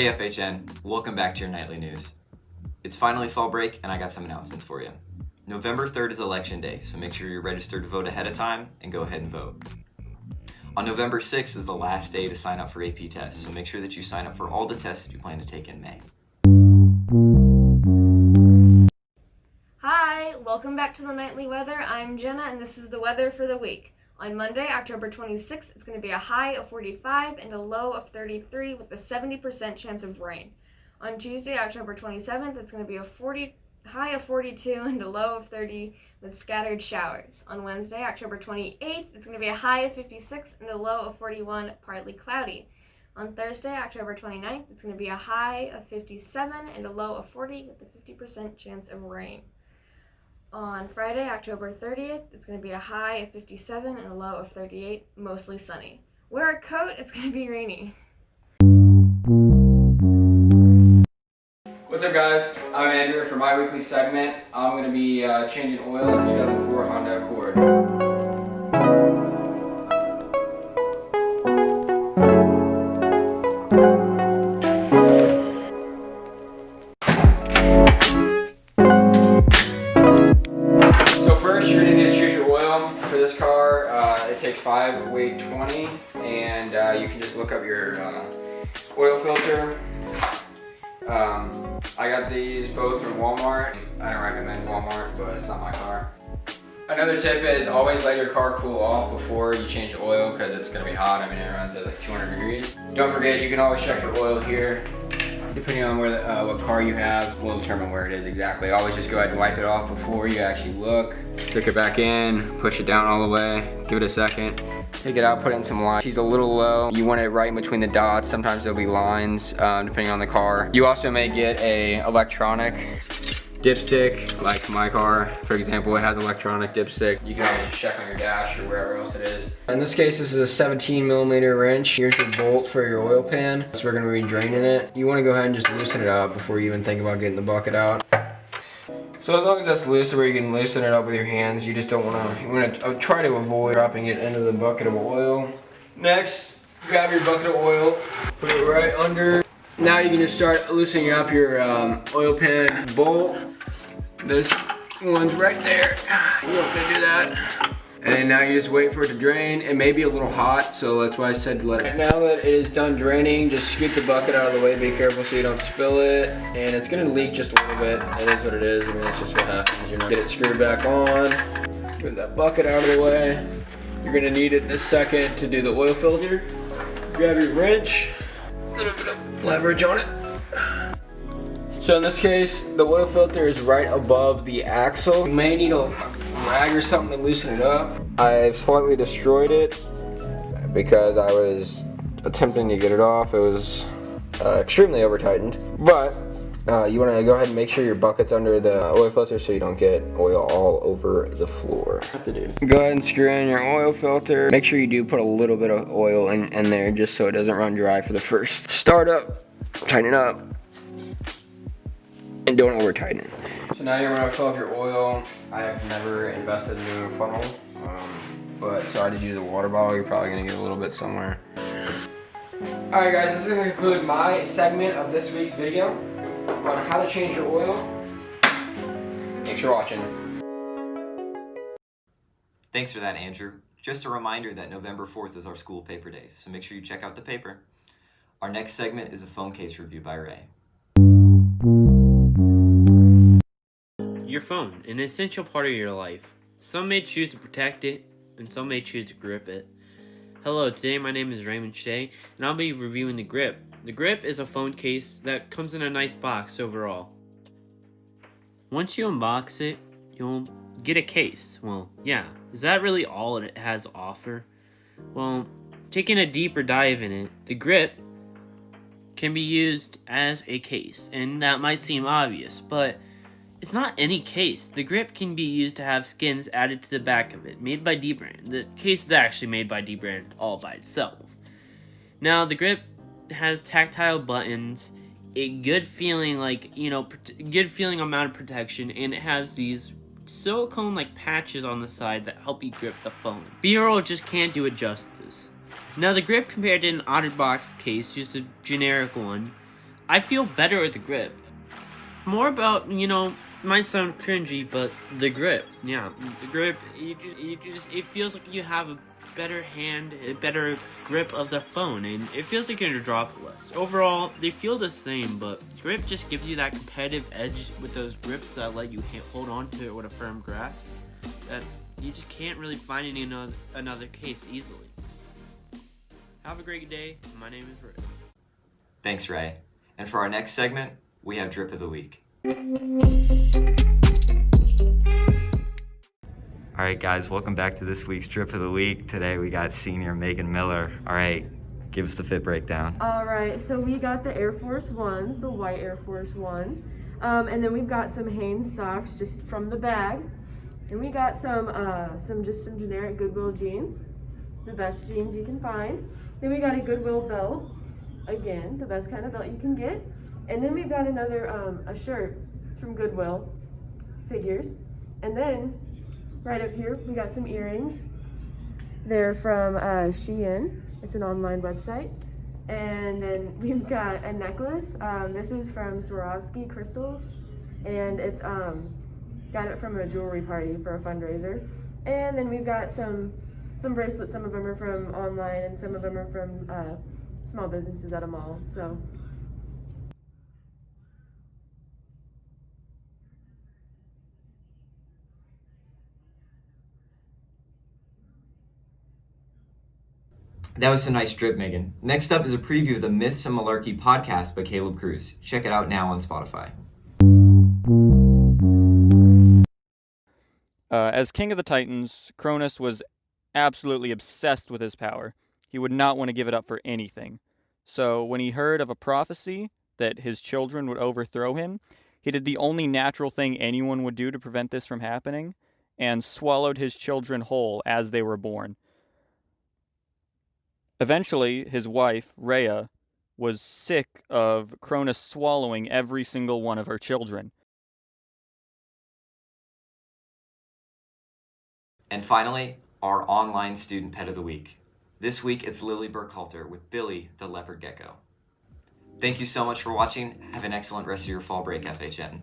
Hey FHN, welcome back to your nightly news. It's finally fall break and I got some announcements for you. November 3rd is election day, so make sure you're registered to vote ahead of time and go ahead and vote. On November 6th is the last day to sign up for AP tests, so make sure that you sign up for all the tests that you plan to take in May. Hi, welcome back to the nightly weather. I'm Jenna and this is the weather for the week. On Monday, October 26th, it's going to be a high of 45 and a low of 33 with a 70% chance of rain. On Tuesday, October 27th, it's going to be a high of 42 and a low of 30 with scattered showers. On Wednesday, October 28th, it's going to be a high of 56 and a low of 41, partly cloudy. On Thursday, October 29th, it's going to be a high of 57 and a low of 40 with a 50% chance of rain. On Friday, October 30th, it's going to be a high of 57 and a low of 38, mostly sunny. Wear a coat, it's going to be rainy. What's up guys, I'm Andrew. For my weekly segment, I'm going to be changing oil in the 2004 Honda Accord. For this car, it takes 5, weight 20, and you can just look up your oil filter. I got these both from Walmart. I don't recommend Walmart, but it's not my car. Another tip is always let your car cool off before you change the oil because it's going to be hot. I mean, it runs at like 200 degrees. Don't forget, you can always check your oil here. Depending on where what car you have will determine where it is exactly. Always just go ahead and wipe it off before you actually look. Stick it back in, push it down all the way, give it a second. Take it out, put in some lines. She's a little low. You want it right in between the dots. Sometimes there'll be lines depending on the car. You also may get a electronic dipstick, like my car, for example, it has electronic dipstick. You can always just check on your dash or wherever else it is. In this case, this is a 17mm wrench. Here's your bolt for your oil pan. So we're gonna be draining it. You wanna go ahead and just loosen it up before you even think about getting the bucket out. So as long as that's loose where you can loosen it up with your hands, you just don't wanna, you wanna try to avoid dropping it into the bucket of oil. Next, grab your bucket of oil, put it right under. Now you can just start loosening up your oil pan bolt. This one's right there. You don't have to do that. And now you just wait for it to drain. It may be a little hot, so that's why I said to let it. Now that it is done draining, just scoot the bucket out of the way. Be careful so you don't spill it. And it's gonna leak just a little bit. It is what it is. I mean, that's just what happens. You're not get it screwed back on. Move that bucket out of the way. You're gonna need it in a second to do the oil filter. Grab your wrench. A little bit of leverage on it. So in this case, the oil filter is right above the axle. You may need a rag or something to loosen it up. I've slightly destroyed it because I was attempting to get it off. It was extremely over tightened. But you want to go ahead and make sure your bucket's under the oil filter so you don't get oil all over the floor. Go ahead and screw in your oil filter. Make sure you do put a little bit of oil in there just so it doesn't run dry for the first startup. Tighten it up. And don't over tighten it. So now you're gonna fill up your oil. I have never invested in a funnel, but so I just use a water bottle. You're probably gonna get a little bit somewhere. All right guys, this is gonna conclude my segment of this week's video on how to change your oil. Thanks for watching. Thanks for that, Andrew. Just a reminder that November 4th is our school paper day, so make sure you check out the paper. Our next segment is a phone case review by Ray. Your phone, an essential part of your life. Some may choose to protect it, and some may choose to grip it. Hello, today my name is Shea, and I'll be reviewing the Grip. The Grip is a phone case that comes in a nice box overall. Once you unbox it, you'll get a case. Well, yeah, is that really all it has to offer? Well, taking a deeper dive in it, the Grip can be used as a case, and that might seem obvious, but it's not any case. The Grip can be used to have skins added to the back of it, made by D-Brand. The case is actually made by D-Brand all by itself. Now, the Grip has tactile buttons, a good feeling, good feeling amount of protection, and it has these silicone-like patches on the side that help you grip the phone. B-roll just can't do it justice. Now, the Grip compared to an OtterBox case, just a generic one, I feel better with the grip. More about, might sound cringy, but the grip. Yeah, the grip, it feels like you have a better hand, a better grip of the phone, and it feels like you're dropless. Overall, they feel the same, but grip just gives you that competitive edge with those grips that let you hold on to it with a firm grasp that you just can't really find in another case easily. Have a great day. My name is Rick. Thanks, Ray. And for our next segment, we have Drip of the Week. All right, guys, welcome back to this week's Drip of the Week. Today we got senior Megan Miller. All right, give us the fit breakdown. All right, so we got the Air Force Ones, the white Air Force Ones. And then we've got some Hanes socks just from the bag. And we got some generic Goodwill jeans, the best jeans you can find. Then we got a Goodwill belt, again, the best kind of belt you can get. And then we've got another, a shirt from Goodwill, figures. And then, right up here, we got some earrings. They're from Shea. It's an online website. And then we've got a necklace. This is from Swarovski Crystals. And it's, got it from a jewelry party for a fundraiser. And then we've got some bracelets. Some of them are from online and some of them are from small businesses at a mall. So. That was a nice drip, Megan. Next up is a preview of the Myths and Malarkey podcast by Caleb Kruse. Check it out now on Spotify. As King of the Titans, Cronus was absolutely obsessed with his power. He would not want to give it up for anything. So when he heard of a prophecy that his children would overthrow him, he did the only natural thing anyone would do to prevent this from happening, and swallowed his children whole as they were born. Eventually, his wife, Rhea, was sick of Cronus swallowing every single one of her children. And finally, our online student pet of the week. This week, it's Lily Burkhalter with Billy the leopard gecko. Thank you so much for watching. Have an excellent rest of your fall break, FHN.